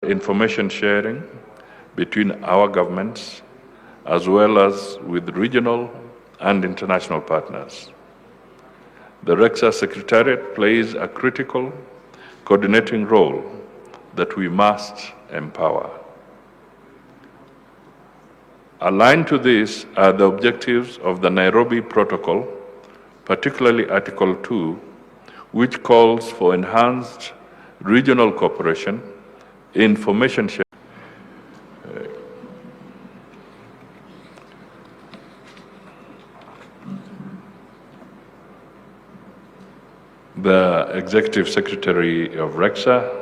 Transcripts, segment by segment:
information sharing between our governments as well as with regional and international partners. The REXA Secretariat plays a critical coordinating role that we must empower. Aligned to this are the objectives of the Nairobi Protocol, particularly Article 2, which calls for enhanced regional cooperation, information sharing. The Executive Secretary of REXA,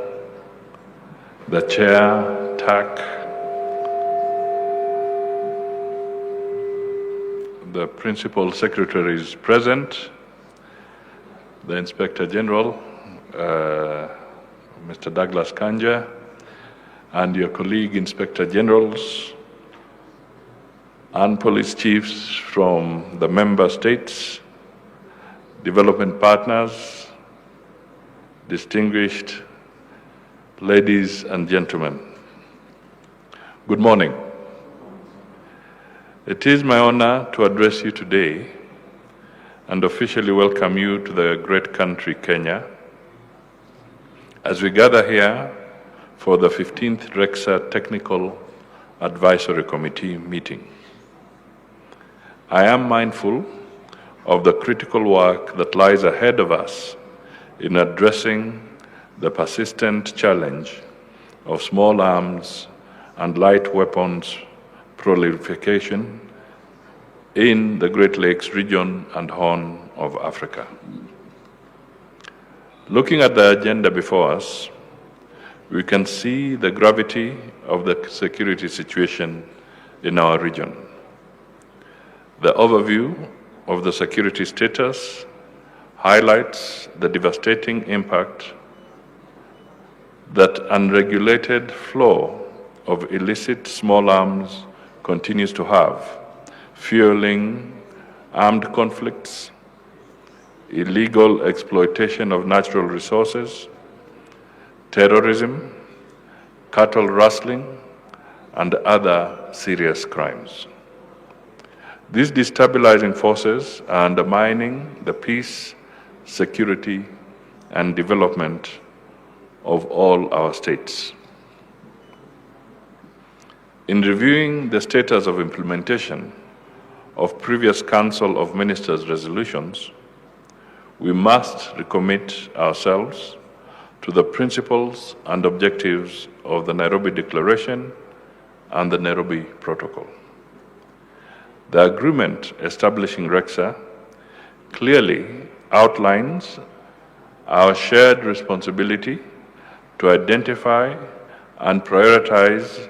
the Chair, TAC, the Principal Secretaries present, the Inspector General, Mr. Douglas Kanja, and your colleague Inspector Generals and police chiefs from the member states, development partners, distinguished ladies and gentlemen. Good morning. It is my honor to address you today and officially welcome you to the great country, Kenya, as we gather here for the 15th REXA Technical Advisory Committee meeting. I am mindful of the critical work that lies ahead of us in addressing the persistent challenge of small arms and light weapons proliferation in the Great Lakes region and Horn of Africa. Looking at the agenda before us, we can see the gravity of the security situation in our region. The overview of the security status highlights the devastating impact that unregulated flow of illicit small arms continues to have, fueling armed conflicts, illegal exploitation of natural resources, terrorism, cattle rustling, and other serious crimes. These destabilizing forces are undermining the peace, security, and development of all our states. In reviewing the status of implementation of previous Council of Ministers resolutions, we must recommit ourselves to the principles and objectives of the Nairobi Declaration and the Nairobi Protocol. The agreement establishing REXA clearly outlines our shared responsibility to identify and prioritize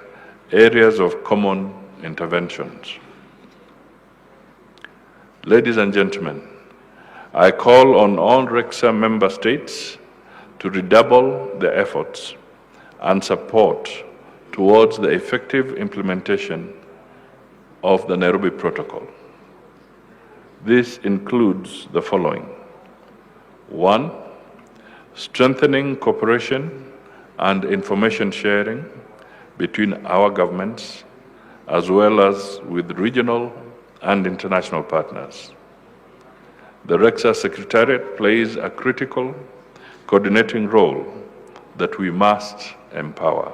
areas of common interventions. Ladies and gentlemen, I call on all REXA member states to redouble their efforts and support towards the effective implementation of the Nairobi Protocol. This includes the following. 1, strengthening cooperation and information sharing between our governments as well as with regional and international partners. The REXA Secretariat plays a critical coordinating role that we must empower.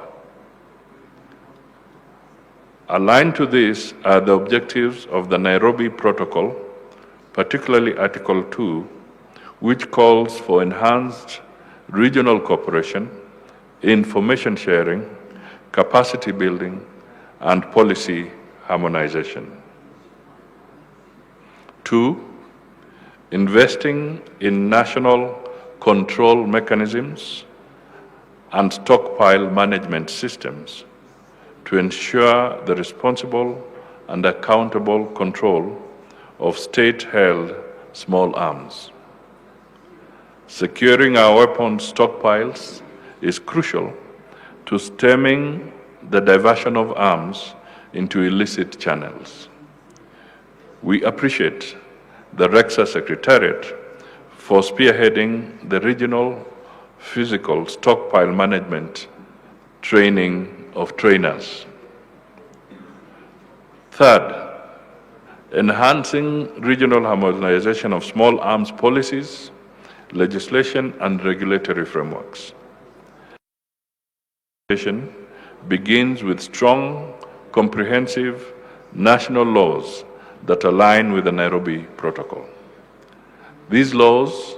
Aligned to this are the objectives of the Nairobi Protocol, particularly Article 2, which calls for enhanced regional cooperation, information sharing, capacity building, and policy harmonization. 2, investing in national control mechanisms and stockpile management systems to ensure the responsible and accountable control of state-held small arms. Securing our weapons stockpiles is crucial to stemming the diversion of arms into illicit channels. We appreciate the REXA Secretariat for spearheading the regional physical stockpile management training of trainers. Third, enhancing regional harmonization of small arms policies, legislation, and regulatory frameworks. Begins with strong, comprehensive national laws that align with the Nairobi Protocol. These laws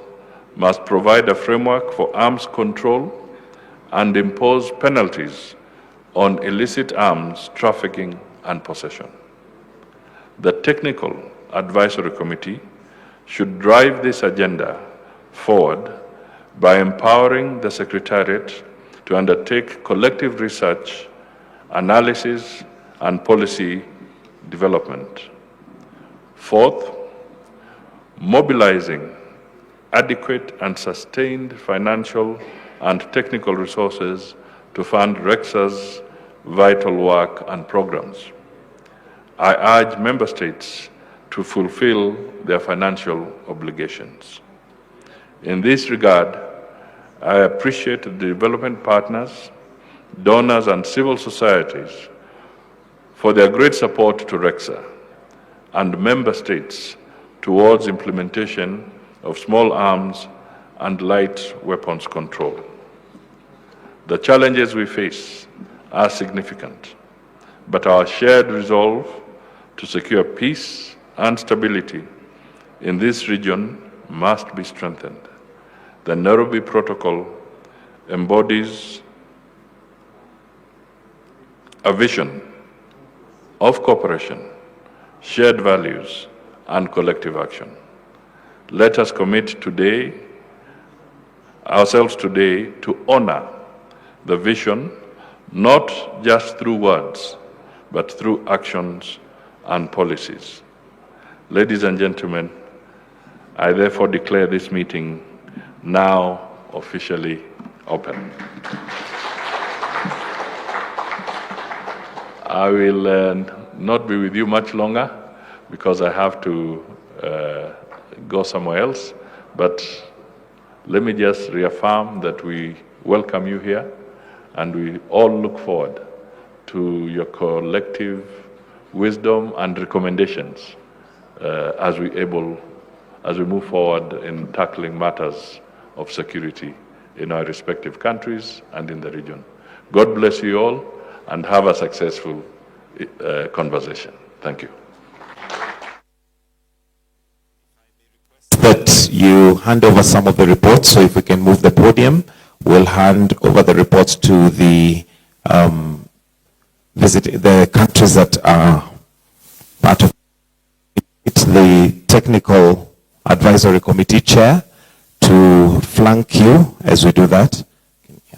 must provide a framework for arms control and impose penalties on illicit arms trafficking and possession. The Technical Advisory Committee should drive this agenda forward by empowering the Secretariat to undertake collective research, analysis, and policy development. Fourth, mobilizing adequate and sustained financial and technical resources to fund REXA's vital work and programs. I urge member states to fulfill their financial obligations. In this regard, I appreciate the development partners, donors, and civil societies for their great support to REXA and member states towards implementation of small arms and light weapons control. The challenges we face are significant, but our shared resolve to secure peace and stability in this region must be strengthened. The Nairobi Protocol embodies a vision of cooperation, shared values, and collective action. Let us commit ourselves today to honor the vision, not just through words, but through actions and policies. Ladies and gentlemen, I therefore declare this meeting now officially open. I will not be with you much longer because I have to go somewhere else, but let me just reaffirm that we welcome you here and we all look forward to your collective wisdom and recommendations as we move forward in tackling matters of security in our respective countries and in the region. God bless you all and have a successful conversation. Thank you. That you hand over some of the reports, so if we can move the podium, we'll hand over the reports to the the countries that are part of it. The Technical Advisory Committee Chair to flank you as we do that.